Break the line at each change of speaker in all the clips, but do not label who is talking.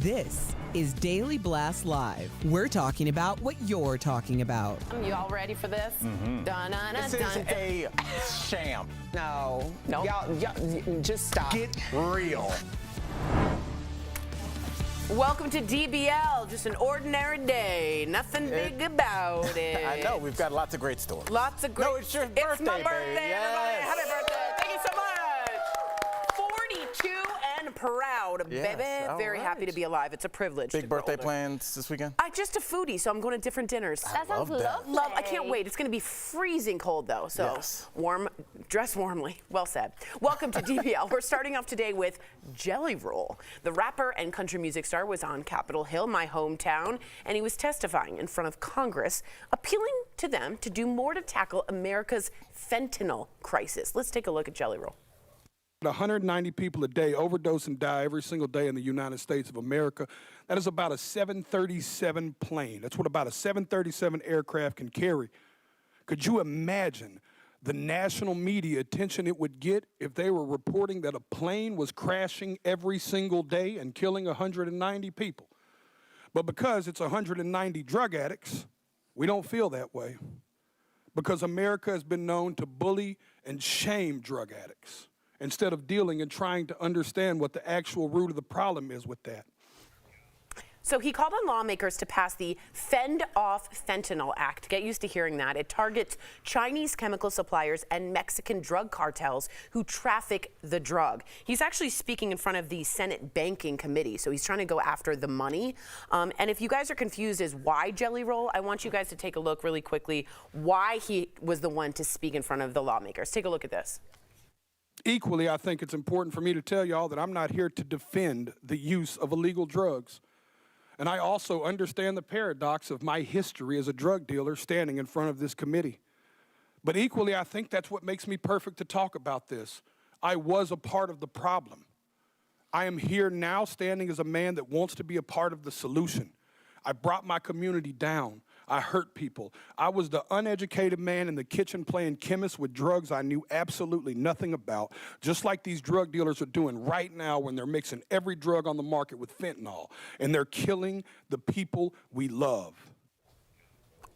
This is Daily Blast Live. We're talking about what you're talking about.
You all ready for this?
This is a sham.
No. Y'all, just stop.
Get real.
Welcome to DBL, just an ordinary day. Nothing big about it.
I know, we've got lots of great stories.
Lots of great.
No, it's your birthday,
It's my birthday,
baby.
everybody.
Yes.
Happy birthday. Thank you so much. 42 and proud,
Yes,
baby.
all
Very happy
right.
to be alive. It's a privilege.
Big
to grow
birthday
older.
plans this weekend?
I'm just a foodie, so I'm going to different dinners.
That sounds lovely.
I can't wait. It's going to be freezing cold, though, so
Yes.
dress warmly. Well said. Welcome to DBL. We're starting off today with Jelly Roll. The rapper and country music star was on Capitol Hill, my hometown, and he was testifying in front of Congress, appealing to them to do more to tackle America's fentanyl crisis. Let's take a look at Jelly Roll.
190 people a day overdose and die every single day in the United States of America. That is about a 737 plane. That's what about a 737 aircraft can carry. Could you imagine the national media attention it would get if they were reporting that a plane was crashing every single day and killing 190 people? But because it's 190 drug addicts, we don't feel that way. Because America has been known to bully and shame drug addicts, instead of dealing and trying to understand what the actual root of the problem is with that.
So he called on lawmakers to pass the Fend Off Fentanyl Act. Get used to hearing that. It targets Chinese chemical suppliers and Mexican drug cartels who traffic the drug. He's actually speaking in front of the Senate Banking Committee, so he's trying to go after the money. And if you guys are confused as why Jelly Roll, I want you guys to take a look really quickly why he was the one to speak in front of the lawmakers. Take a look at this.
Equally, I think it's important for me to tell y'all that I'm not here to defend the use of illegal drugs. And I also understand the paradox of my history as a drug dealer standing in front of this committee. But equally, I think that's what makes me perfect to talk about this. I was a part of the problem. I am here now standing as a man that wants to be a part of the solution. I brought my community down. I hurt people. I was the uneducated man in the kitchen playing chemist with drugs I knew absolutely nothing about, just like these drug dealers are doing right now when they're mixing every drug on the market with fentanyl, and they're killing the people we love.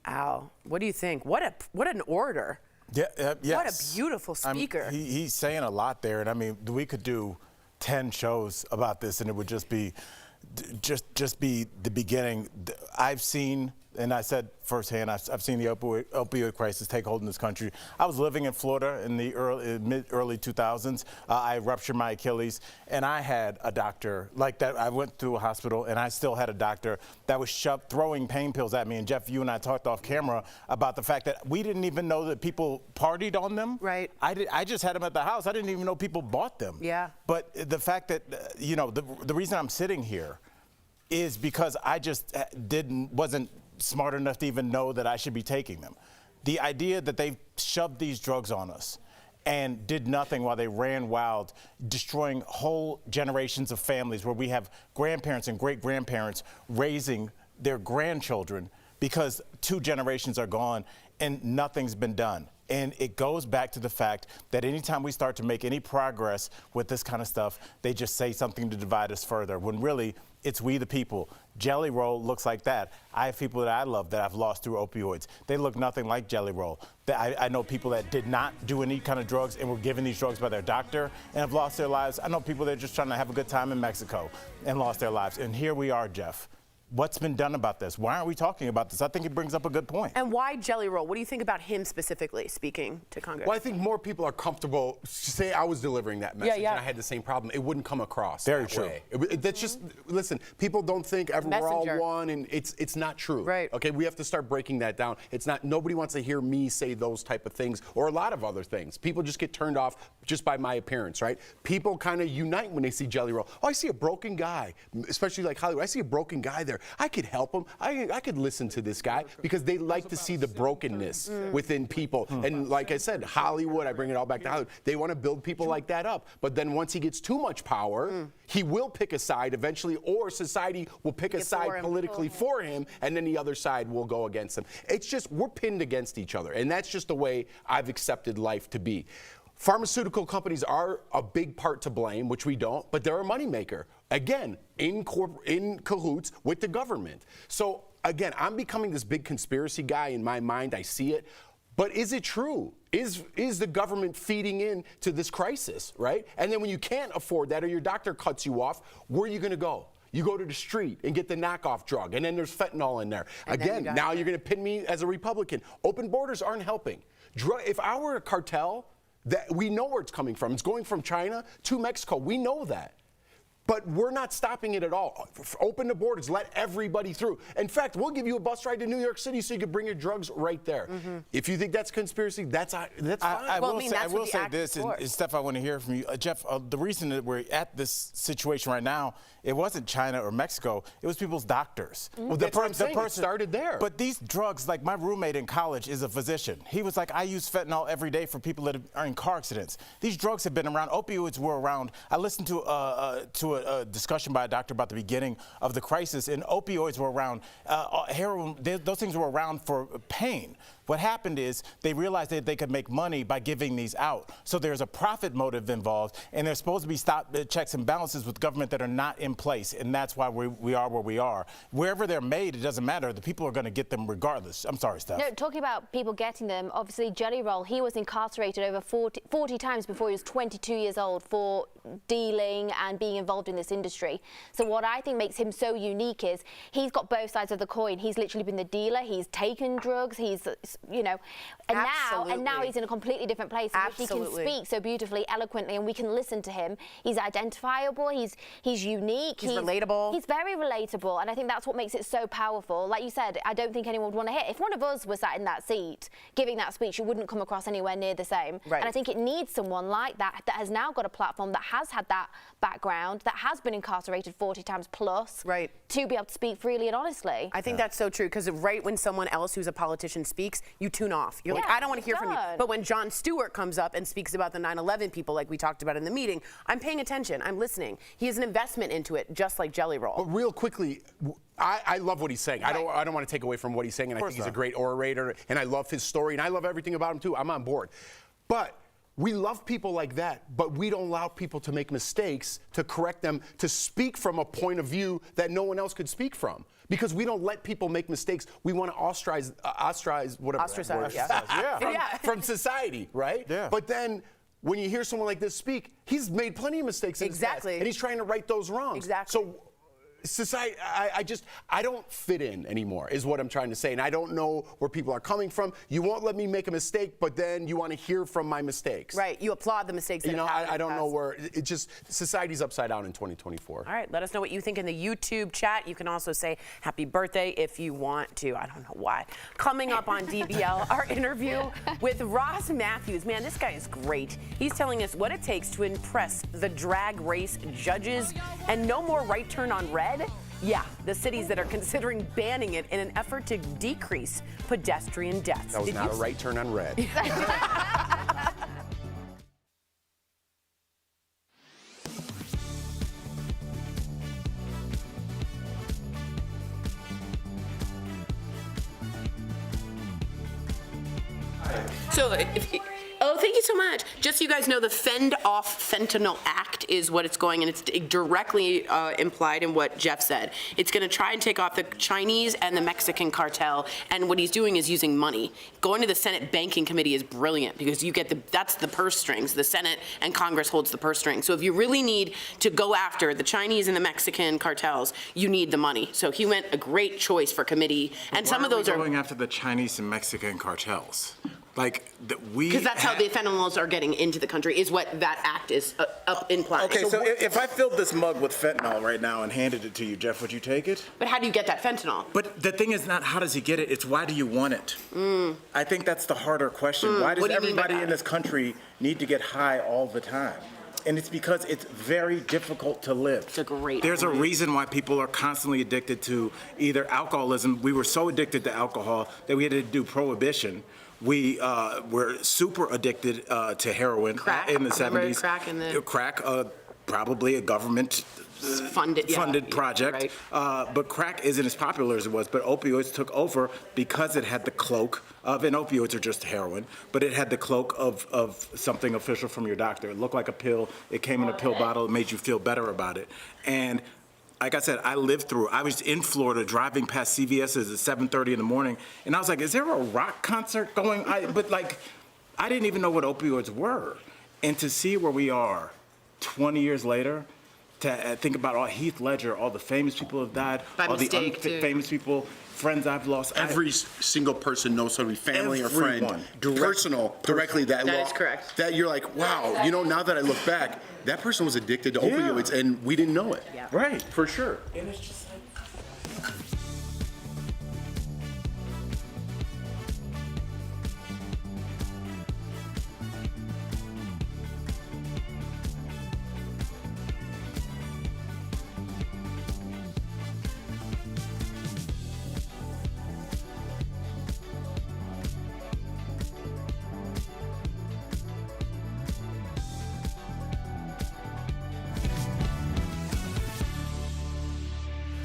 Al, what do you think? What an orator.
Yeah, yes.
What a beautiful speaker.
He's saying a lot there, and I mean, we could do 10 shows about this, and it would just be the beginning. I've seen, and I said firsthand, I've seen the opioid crisis take hold in this country. I was living in Florida in the early 2000s. I ruptured my Achilles, and I had a doctor like that. I went to a hospital, and I still had a doctor that was throwing pain pills at me. And Jeff, you and I talked off camera about the fact that we didn't even know that people partied on them.
Right.
I just had them at the house. I didn't even know people bought them.
Yeah.
But the fact that, the reason I'm sitting here is because I just wasn't smart enough to even know that I should be taking them. The idea that they've shoved these drugs on us and did nothing while they ran wild, destroying whole generations of families where we have grandparents and great-grandparents raising their grandchildren because 2 generations are gone and nothing's been done. And it goes back to the fact that anytime we start to make any progress with this kind of stuff, they just say something to divide us further, when really it's we the people. Jelly Roll looks like that. I have people that I love that I've lost through opioids. They look nothing like Jelly Roll. I know people that did not do any kind of drugs and were given these drugs by their doctor and have lost their lives. I know people that are just trying to have a good time in Mexico and lost their lives. And here we are, Jeff. What's been done about this? Why aren't we talking about this? I think it brings up a good point.
And why Jelly Roll? What do you think about him specifically speaking to Congress?
Well, I think more people are comfortable. Say I was delivering that message and I had the same problem. It wouldn't come across
Very
that
true.
way. That's just, listen, people don't think we're all
Messenger.
one, and it's not true.
Right.
Okay, we have to start breaking that down. It's not, nobody wants to hear me say those type of things or a lot of other things. People just get turned off just by my appearance, right? People kind of unite when they see Jelly Roll. Oh, I see a broken guy, especially like Hollywood. I see a broken guy there. I could help him. I could listen to this guy because they like to see the brokenness within people. And like I said, Hollywood, I bring it all back to Hollywood. They want to build people like that up. But then once he gets too much power, he will pick a side eventually, or society will pick a side politically for him, and then the other side will go against him. It's just, we're pinned against each other. And that's just the way I've accepted life to be. Pharmaceutical companies are a big part to blame, which we don't, but they're a moneymaker. again, in cahoots with the government. So again, I'm becoming this big conspiracy guy in my mind. I see it. But is it true? Is the government feeding into this crisis, right? And then when you can't afford that or your doctor cuts you off, where are you going to go? You go to the street and get the knockoff drug, and then there's fentanyl in there.
And
again, now you're going to pin me as a Republican. Open borders aren't helping. If I were a cartel, that we know where it's coming from. It's going from China to Mexico. We know that. But we're not stopping it at all. Open the borders, let everybody through. In fact, we'll give you a bus ride to New York City so you can bring your drugs right there. If you think that's conspiracy, that's fine.
I will say this, and Steph, I want to hear from you. Jeff, the reason that we're at this situation right now, it wasn't China or Mexico, it was people's doctors.
Well, that's what I'm saying. It started there.
But these drugs, like my roommate in college is a physician. He was like, I use fentanyl every day for people that are in car accidents. These drugs have been around. Opioids were around. I listened to a discussion by a doctor about the beginning of the crisis, and opioids were around. Heroin, those things were around for pain. What happened is they realized that they could make money by giving these out. So there's a profit motive involved, and there's supposed to be checks and balances with government that are not in place, and that's why we are where we are. Wherever they're made, it doesn't matter. The people are going to get them regardless. I'm sorry, Steph.
No, talking about people getting them, obviously Jelly Roll, he was incarcerated over 40 times before he was 22 years old for dealing and being involved in this industry. So what I think makes him so unique is he's got both sides of the coin. He's literally been the dealer, he's taken drugs, he's, you know, and now he's in a completely different place in which he can speak so beautifully, eloquently, and we can listen to him. He's identifiable, he's unique.
He's relatable.
He's very relatable, and I think that's what makes it so powerful. Like you said, I don't think anyone would want to hear. If one of us was sat in that seat giving that speech, it wouldn't come across anywhere near the same.
Right.
And I think it needs someone like that has now got a platform, that has had that background, that has been incarcerated 40 times plus,
right,
to be able to speak freely and honestly.
I think that's so true, because right when someone else who's a politician speaks, you tune off. You're like, I don't want to hear from you. But when Jon Stewart comes up and speaks about the 9/11 people, like we talked about in the meeting, I'm paying attention, I'm listening. He has an investment into it, just like Jelly Roll.
But real quickly, I love what he's saying. Right. I don't want to take away from what he's saying, and I think he's a great orator, and I love his story, and I love everything about him too. I'm on board. But we love people like that, but we don't allow people to make mistakes, to correct them, to speak from a point of view that no one else could speak from. Because we don't let people make mistakes. We want to ostracize from society, right?
Yeah.
But then when you hear someone like this speak, he's made plenty of mistakes in his past, and he's trying to right those wrongs.
Exactly.
So society, I don't fit in anymore, is what I'm trying to say. And I don't know where people are coming from. You won't let me make a mistake, but then you want to hear from my mistakes.
Right. You applaud the mistakes that have happened.
I don't know where, it just, society's upside down in 2024.
All right. Let us know what you think in the YouTube chat. You can also say happy birthday if you want to. I don't know why. Coming up on DBL, our interview with Ross Matthews. Man, this guy is great. He's telling us what it takes to impress the drag race judges, and no more right turn on red. Yeah, the cities that are considering banning it in an effort to decrease pedestrian deaths.
That was not a right turn on red.
So, thank you so much. Just so you guys know, the Fend Off Fentanyl Act is what it's going, and it's directly implied in what Jeff said. It's going to try and take off the Chinese and the Mexican cartel, and what he's doing is using money. Going to the Senate Banking Committee is brilliant, because you get that's the purse strings. The Senate and Congress holds the purse strings. So if you really need to go after the Chinese and the Mexican cartels, you need the money. So he went a great choice for committee, and some of those are
going after the Chinese and Mexican cartels.
Because that's how the fentanyls are getting into the country, is what that act is implying.
Okay, so if I filled this mug with fentanyl right now and handed it to you, Jeff, would you take it?
But how do you get that fentanyl?
But the thing is not how does he get it, it's why do you want it? I think that's the harder question. Why does everybody in this country need to get high all the time? And it's because it's very difficult to live.
It's a great
There's a reason why people are constantly addicted to either alcoholism. We were so addicted to alcohol that we had to do prohibition. We were super addicted to heroin
crack
in the 70s.
Crack in the
crack, probably a government funded project.
Right.
But crack isn't as popular as it was. But opioids took over because it had the cloak of, and opioids are just heroin, but it had the cloak of something official from your doctor. It looked like a pill. It came in a pill bottle. It made you feel better about it. And like I said, I was in Florida driving past CVS's at 7:30 in the morning, and I was like, is there a rock concert going? But I didn't even know what opioids were. And to see where we are 20 years later, to think about all Heath Ledger, all the famous people have died, all the famous people, friends I've lost.
Every single person knows somebody, family or friend, directly that
is correct.
That you're like, wow, now that I look back, that person was addicted to opioids and we didn't know it.
Yeah.
Right.
For sure.
And it's just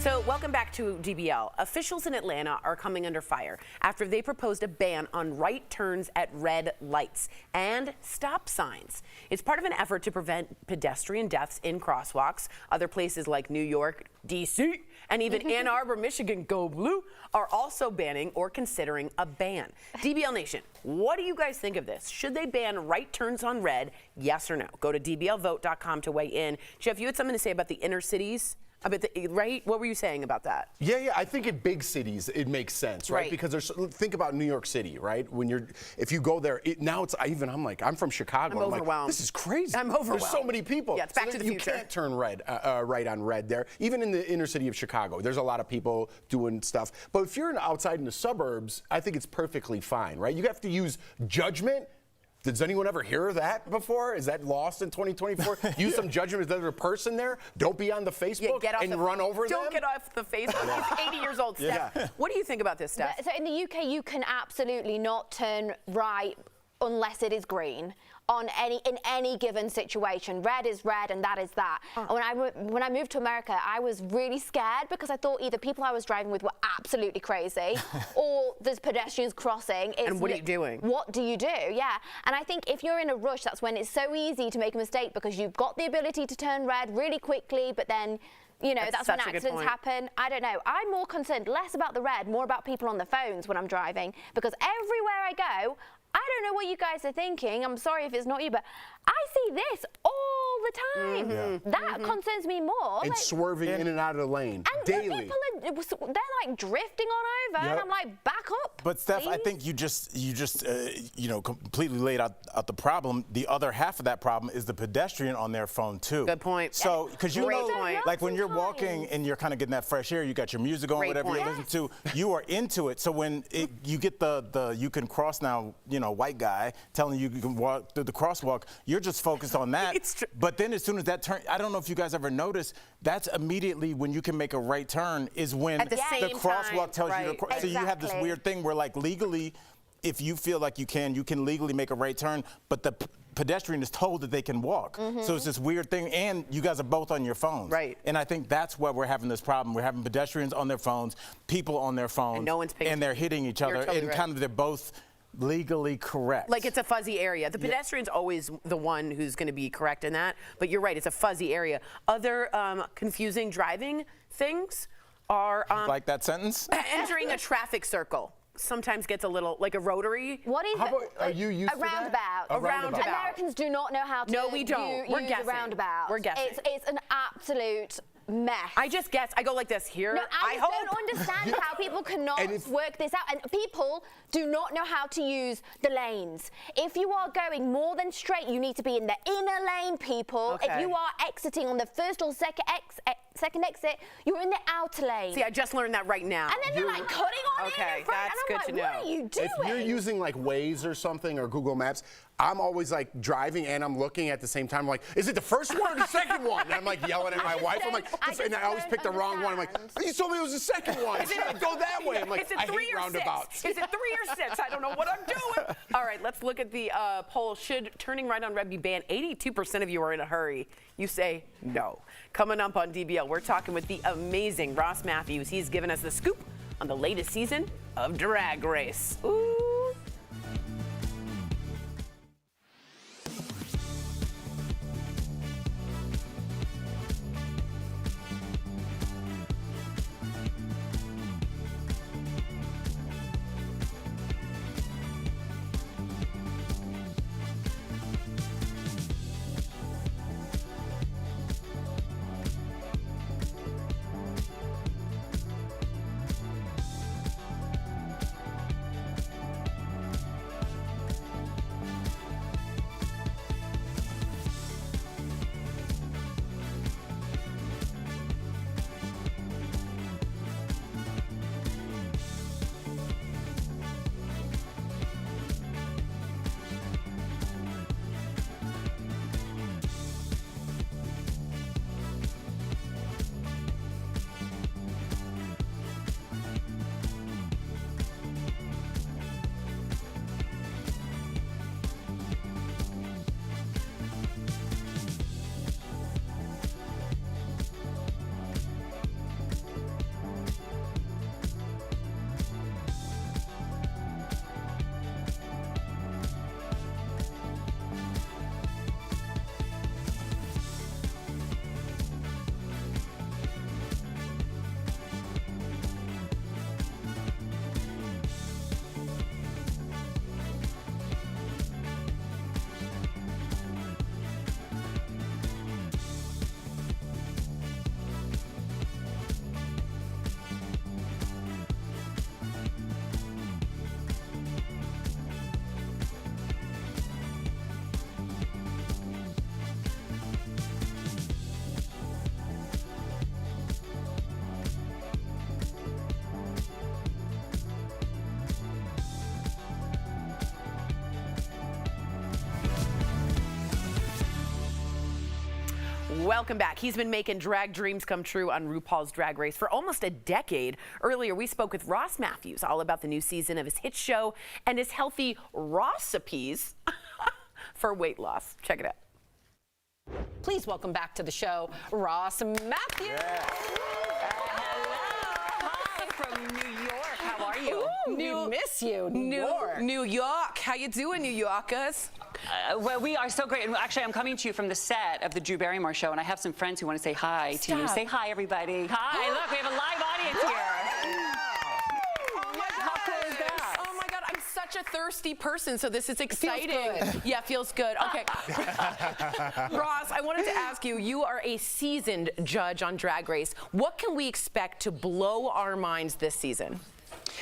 So welcome back to DBL. Officials in Atlanta are coming under fire after they proposed a ban on right turns at red lights and stop signs. It's part of an effort to prevent pedestrian deaths in crosswalks. Other places like New York, D.C., and even Ann Arbor, Michigan, go blue, are also banning or considering a ban. DBL Nation, what do you guys think of this? Should they ban right turns on red, yes or no? Go to dblvote.com to weigh in. Jeff, you had something to say about the inner cities? Right? What were you saying about that?
Yeah. I think in big cities it makes sense, right? Because think about New York City, right? If you go there, I'm from Chicago.
I'm overwhelmed.
Like, this is crazy.
I'm overwhelmed.
There's so many people.
Yeah, it's back to the future.
You can't turn right on red there. Even in the inner city of Chicago, there's a lot of people doing stuff. But if you're outside in the suburbs, I think it's perfectly fine, right? You have to use judgment. Does anyone ever hear that before? Is that lost in 2024? Use some judgment. Is there a person there? Don't be on the Facebook run over them.
Don't get off the Facebook. He's 80 years old, Steph. Yeah. What do you think about this, Steph?
So in the UK, you can absolutely not turn right unless it is green in any given situation. Red is red and that is that. And when I moved to America, I was really scared because I thought either people I was driving with were absolutely crazy or there's pedestrians crossing.
And what are you doing?
What do you do? Yeah. And I think if you're in a rush, that's when it's so easy to make a mistake because you've got the ability to turn red really quickly, but then that's when accidents happen. I don't know. I'm more concerned less about the red, more about people on the phones when I'm driving because everywhere I go, I don't know what you guys are thinking. I'm sorry if it's not you, but I see this all the time. That concerns me more.
And swerving in and out of the lane daily.
People they're like drifting on over, and I'm like, back up.
But Steph,
please.
I think you just completely laid out the problem. The other half of that problem is the pedestrian on their phone too.
Good point.
So, because like when you're walking and you're kind of getting that fresh air, you got your music on, whatever you're listening to, you are into it. So when you get the you can cross now, white guy telling you can walk through the crosswalk, you're just focused on that. But then as soon as that turn, I don't know if you guys ever noticed, that's immediately when you can make a right turn is when
the
crosswalk tells you to cross.
Exactly.
So you have this weird thing where like legally, if you feel like you can legally make a right turn, but the pedestrian is told that they can walk. So it's this weird thing, and you guys are both on your phones.
Right.
And I think that's why we're having this problem. We're having pedestrians on their phones, people on their phones,
and no one's paying
and they're hitting each other,
totally
and
right.
kind of they're both legally correct.
Like it's a fuzzy area. The pedestrian's always the one who's going to be correct in that, but you're right, it's a fuzzy area. Other confusing driving things are
like that sentence?
Entering a traffic circle. Sometimes gets a little like a rotary.
What is
are you used to
roundabout?
A roundabout.
Americans do not know how to
No, we don't. We're
use
guessing.
a roundabout.
We're guessing.
It's an absolute mess.
I just guess. I go like this here.
No, I
hope.
don't understand how people cannot work this out. And people do not know how to use the lanes. If you are going more than straight, you need to be in the inner lane, people.
Okay.
If you are exiting on the first or second second exit, you're in the outer lane.
See, I just learned that right now.
And then they're like cutting on
Okay,
in front,
that's
and I'm
good to
like,
know.
what are you doing?
If you're using like Waze or something or Google Maps, I'm always like driving and I'm looking at the same time. I'm like, is it the first one or the second one? And I'm like yelling at my wife. I'm like, and I always pick the wrong one. I'm like, you told me it was the second one. She's like, go that way. I'm like,
Is it
I
3
hate
or
roundabouts.
6? Is it 3 or 6? I don't know what I'm doing. All right, let's look at the poll. Should turning right on red be banned? 82% of you are in a hurry. You say no. Coming up on DBL, we're talking with the amazing Ross Matthews. He's given us the scoop on the latest season of Drag Race. Ooh. Welcome back. He's been making drag dreams come true on RuPaul's Drag Race for almost a decade. Earlier, we spoke with Ross Matthews all about the new season of his hit show and his healthy recipes for weight loss. Check it out.
Please welcome back to the show, Ross Matthews.
Hello. Hi from New York. How are you?
We miss you, New York.
New York. How you doing, New Yorkers?
Well, we are so great. And actually, I'm coming to you from the set of the Drew Barrymore show, and I have some friends who want to say hi to you. Say hi, everybody. Hi. Look, we have a live audience here.
Oh my God.
How cool is that?
Oh my God, I'm such a thirsty person, so this is exciting.
good.
Yeah, feels good. Okay. Ross, I wanted to ask you, you are a seasoned judge on Drag Race. What can we expect to blow our minds this season?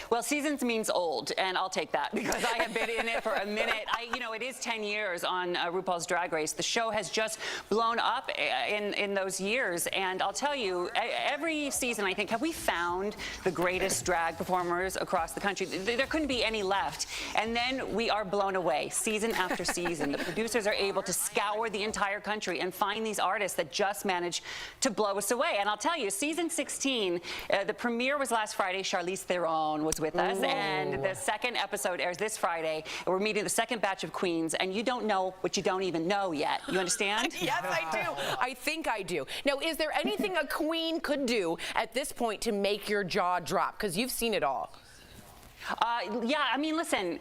Well, seasons means old, and I'll take that because I have been in it for a minute. It is 10 years on RuPaul's Drag Race. The show has just blown up in those years, and I'll tell you, every season I think, have we found the greatest drag performers across the country? There couldn't be any left, and then we are blown away season after season. The producers are able to scour the entire country and find these artists that just manage to blow us away. And I'll tell you, season 16, the premiere was last Friday. Charlize Theron was with us, and the second episode airs this Friday. We're meeting the second batch of queens, and you don't know what you don't even know yet. You understand?
Yes, I do. I think I do. Now, is there anything a queen could do at this point to make your jaw drop? Because you've seen it all.
Yeah, I mean, listen,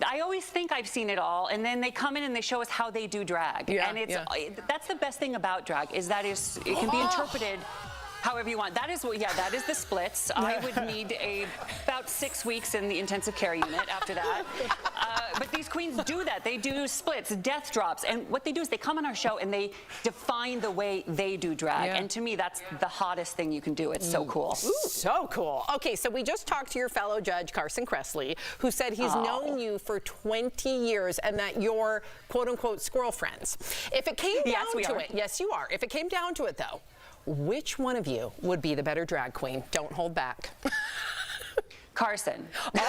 I always think I've seen it all, and then they come in and they show us how they do drag.
Yeah,
and that's the best thing about drag, is that it can be interpreted however you want. That is that is the splits. I would need about 6 weeks in the intensive care unit after that. But these queens do that. They do splits, death drops, and what they do is they come on our show and they define the way they do drag. And to me, that's the hottest thing you can do. It's so cool.
Ooh, so cool. Okay, so we just talked to your fellow judge, Carson Kressley, who said he's known you for 20 years and that you're quote-unquote squirrel friends. If it came down to it, yes, you are. If it came down to it, though, which one of you would be the better drag queen? Don't hold back.
Carson. No,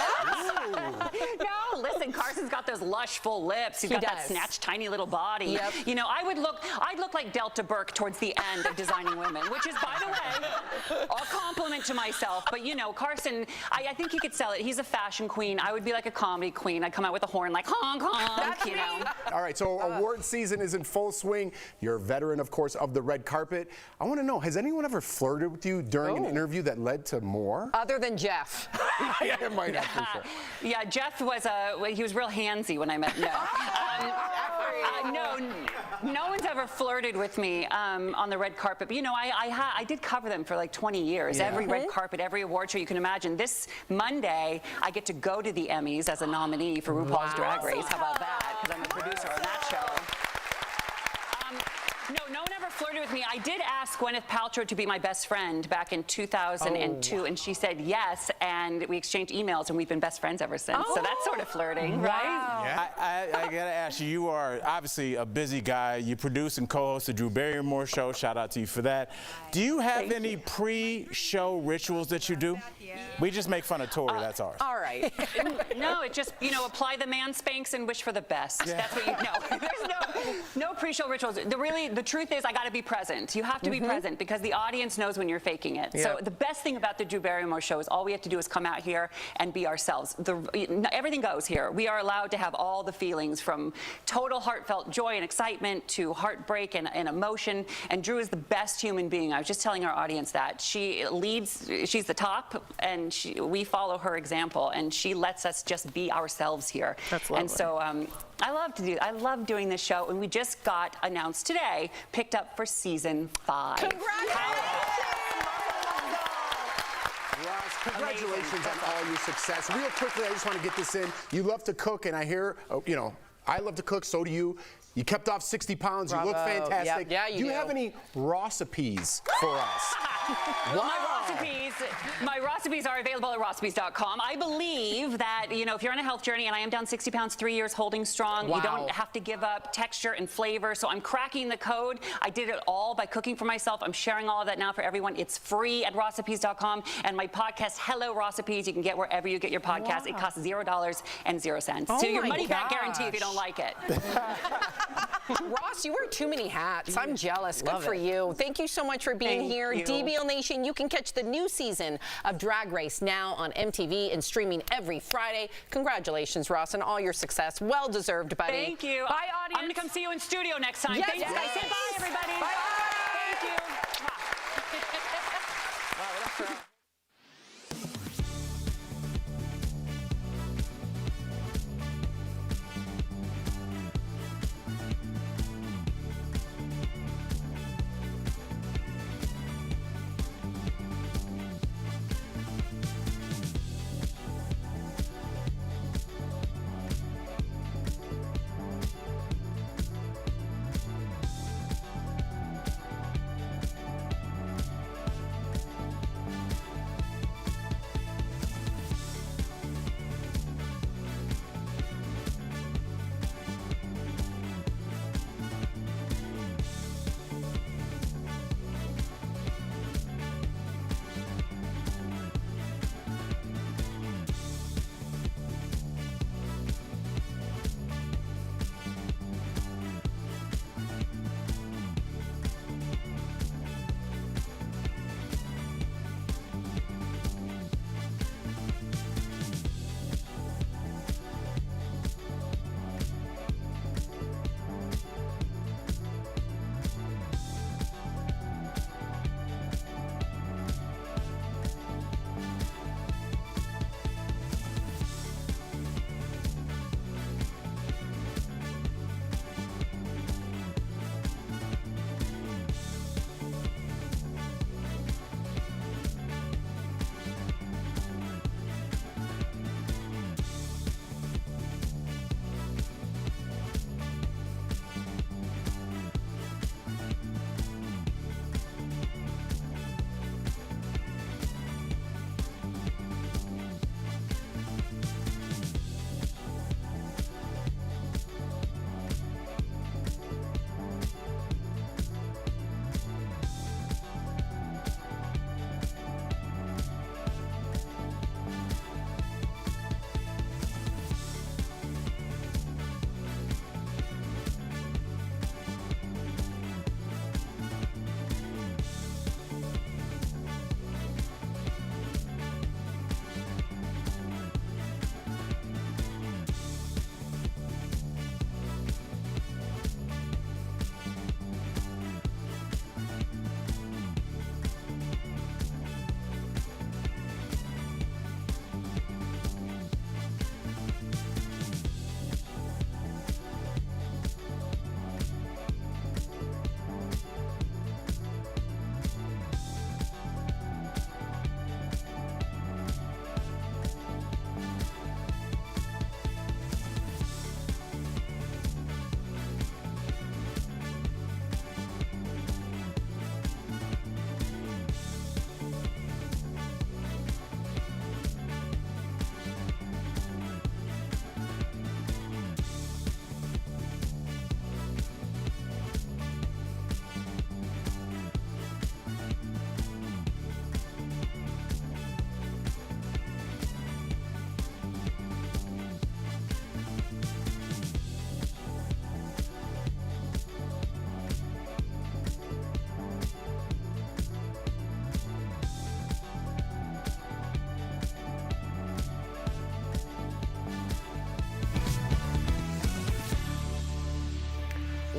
listen, Carson's got those lush, full lips. He's got that snatched, tiny little body.
Yep.
You know, I'd look like Delta Burke towards the end of Designing Women, which is, by the way, a compliment to myself. But, you know, Carson, I think he could sell it. He's a fashion queen. I would be like a comedy queen. I'd come out with a horn like honk, honk, you know.
All right, so award season is in full swing. You're a veteran, of course, of the red carpet. I want to know, has anyone ever flirted with you during an interview that led to more?
Other than Jeff.
Yeah, it might have for sure.
Yeah, Jeff was he was real handsy when I met him. No one's ever flirted with me on the red carpet. But you know, I did cover them for like 20 years. Every red carpet, every award show you can imagine. This Monday, I get to go to the Emmys as a nominee for RuPaul's Drag Race. How about that? Because I'm a producer on that show. No one ever flirted with me. I did ask Gwyneth Paltrow to be my best friend back in 2002, and she said yes, and we exchanged emails, and we've been best friends ever since. So that's sort of flirting, right?
Yeah. I gotta ask you, you are obviously a busy guy. You produce and co-host the Drew Barrymore Show. Shout out to you for that. Do you have any pre-show rituals that you do? We just make fun of Tori, that's ours.
All right.
No, it just, you know, apply the man spanks and wish for the best. That's what you know. There's no pre-show rituals. The truth is, I got to be present. You have to be present because the audience knows when you're faking it.
Yeah.
So the best thing about the Drew Barrymore Show is all we have to do is come out here and be ourselves. Everything goes here. We are allowed to have all the feelings, from total heartfelt joy and excitement to heartbreak and emotion. And Drew is the best human being. I was just telling our audience that. She leads, she's the top, and we follow her example, and she lets us just be ourselves here.
That's lovely.
And so I love doing this show, and we just got announced today, picked up for season 5.
Congratulations on all your success. Real quickly, I just want to get this in. You love to cook, and I hear, you know, I love to cook, so do you. You kept off 60 pounds.
Bravo.
You look fantastic.
Yep. Yeah, you
do you have any recipes for us?
Well, my recipes are available at recipes.com. I believe that, you know, if you're on a health journey, and I am down 60 pounds, 3 years holding strong, you don't have to give up texture and flavor. So I'm cracking the code. I did it all by cooking for myself. I'm sharing all of that now for everyone. It's free at recipes.com. And my podcast, Hello Recipes, you can get wherever you get your podcast. It costs $0.00. So your money back guarantee if you don't like it.
Ross, you wear too many hats. I'm jealous. Good for you. Thank you so much for being here. DBL Nation, you can catch the new season of Drag Race now on MTV and streaming every Friday. Congratulations, Ross, on all your success. Well deserved, buddy.
Thank you.
Bye, audience.
I'm going to come see you in studio next time.
Yes,
Thanks, guys. Say bye, everybody.
Bye.
Thank you.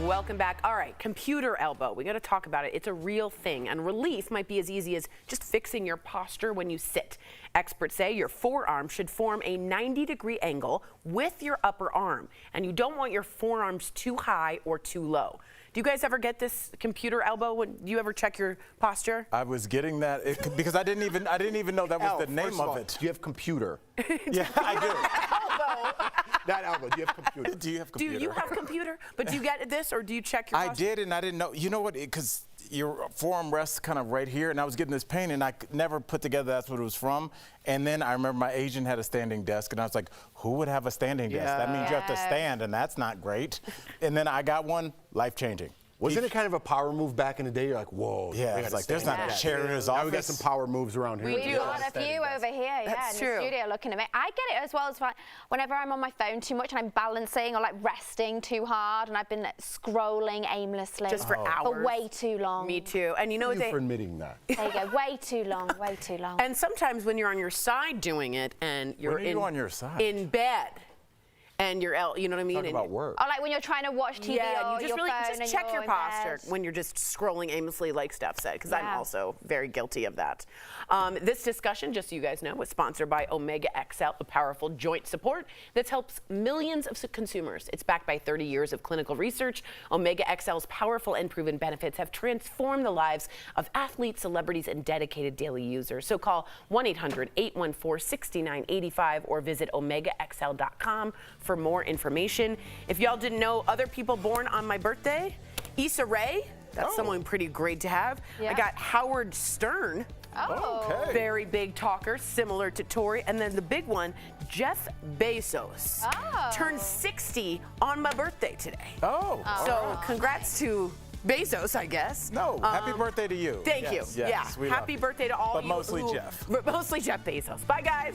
Welcome back. All right, computer elbow. We got to talk about it. It's a real thing, and relief might be as easy as just fixing your posture when you sit. Experts say your forearm should form a 90-degree angle with your upper arm, and you don't want your forearms too high or too low. Do you guys ever get this computer elbow? When you ever check your posture?
I was getting that because I didn't even know that was the name of it.
Do you have computer?
Yeah, I do.
Not elbow. Do you have computer?
Do you have computer?
Do you have computer? But do you get this, or do you check your posture?
I did, and I didn't know. You know what? Because your forearm rests kind of right here, and I was getting this pain, and I never put together that's what it was from. And then I remember my agent had a standing desk, and I was like, who would have a standing desk? That means you have to stand, and that's not great. And then I got one, life-changing.
Wasn't it kind of a power move back in the day? You're like, whoa.
Yeah, it's like there's not a chair in his
Now
office.
we got some power moves around here.
We've got a few over here,
That's
in
true.
the studio looking at me. I get it as well as whenever I'm on my phone too much and I'm balancing or like resting too hard and I've been scrolling aimlessly
Just for hours.
for way too long.
Me too. And you know what
Thank you for admitting that.
There you go, way too long, way too long.
And sometimes when you're on your side doing it, and you're
When are you on your side?
in bed, and you're you know what I mean?
Talk
And
about work.
Or like when you're trying to watch TV
yeah,
or
and you just
your
really
phone
just
and
check
you're
your
in
posture
bed.
when you're just scrolling aimlessly, like Steph said, because I'm
Yeah.
also very guilty of that. This discussion, just so you guys know, was sponsored by Omega XL, a powerful joint support that helps millions of consumers. It's backed by 30 years of clinical research. Omega XL's powerful and proven benefits have transformed the lives of athletes, celebrities, and dedicated daily users. So call 1-800-814-6985 or visit OmegaXL.com for more information. If y'all didn't know, other people born on my birthday, Issa Rae, that's someone pretty great to have.
Yeah.
I got Howard Stern,
Okay.
very big talker, similar to Tori. And then the big one, Jeff Bezos, turned 60 on my birthday today.
Oh.
So congrats to Bezos, I guess.
No, happy birthday to you.
Thank
Yes,
you.
yes, we love
Happy
you.
birthday to all
But
you.
mostly Jeff.
Mostly Jeff Bezos. Bye, guys.